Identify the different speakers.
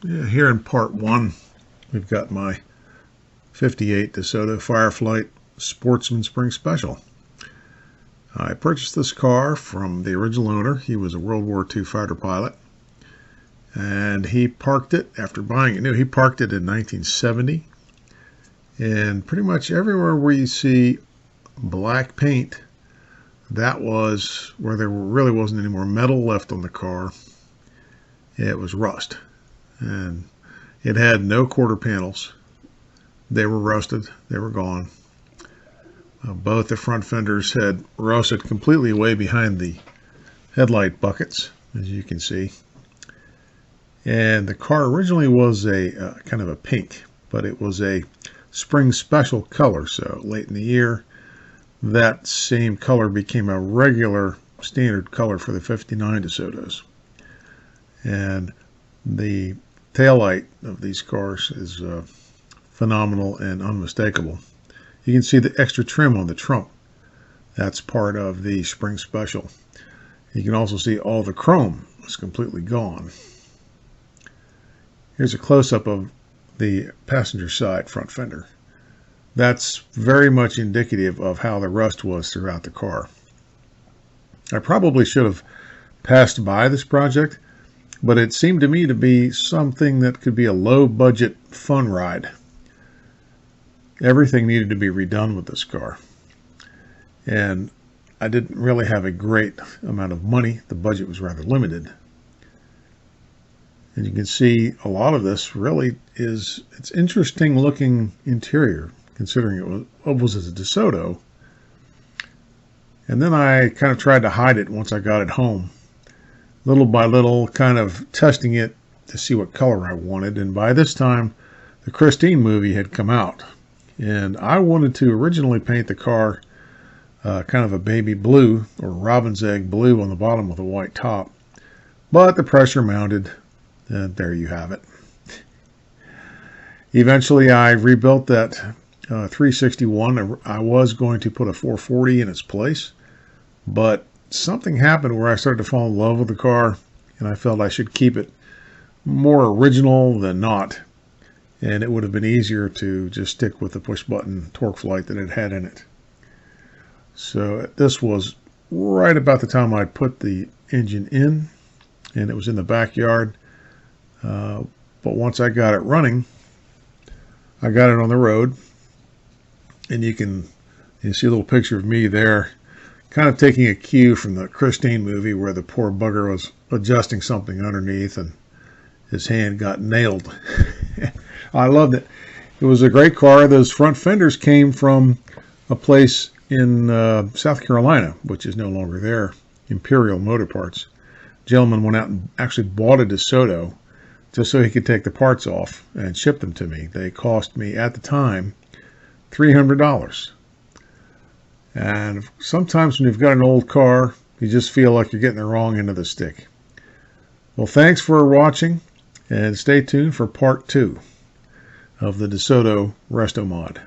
Speaker 1: Yeah, here in part one, we've got my 58 Desoto Fireflight Sportsman Spring Special. I purchased this car from the original owner. He was a World War II fighter pilot. And he parked it, after buying it new, he parked it in 1970. And pretty much everywhere where you see black paint, that was where there really wasn't any more metal left on the car. It was rust. And it had no quarter panels. They were rusted. They were gone. Both the front fenders had rusted completely away behind the headlight buckets, as you can see. And the car originally was a kind of a pink, but it was a spring special color. So late in the year, that same color became a regular standard color for the 59 Desotos. And the taillight of these cars is phenomenal and unmistakable. You can see the extra trim on the trunk. That's part of the spring special. You can also see all the chrome is completely gone. Here's a close-up of the passenger side front fender. That's very much indicative of how the rust was throughout the car. I probably should have passed by this project, but it seemed to me to be something that could be a low-budget fun ride. Everything needed to be redone with this car. And I didn't really have a great amount of money. The budget was rather limited. And you can see a lot of this really is, it's interesting looking interior, considering it was a DeSoto. And then I kind of tried to hide it once I got it home. Little by little, kind of testing it to see what color I wanted. And by this time, the Christine movie had come out. And I wanted to originally paint the car kind of a baby blue, or robin's egg blue on the bottom with a white top. But the pressure mounted. And there you have it. Eventually, I rebuilt that 361. I was going to put a 440 in its place, but something happened where I started to fall in love with the car, and I felt I should keep it more original than not, and it would have been easier to just stick with the push-button torque flight that it had in it. So this was right about the time I put the engine in, and it was in the backyard. But once I got it running, I got it on the road, and you see a little picture of me there, kind of taking a cue from the Christine movie where the poor bugger was adjusting something underneath and his hand got nailed. I loved it. It was a great car. Those front fenders came from a place in South Carolina, which is no longer there, Imperial Motor Parts. Gentleman went out and actually bought a DeSoto just so he could take the parts off and ship them to me. They cost me, at the time, $300. And sometimes when you've got an old car, you just feel like you're getting the wrong end of the stick. Well, thanks for watching, and stay tuned for part 2 of the DeSoto Resto mod.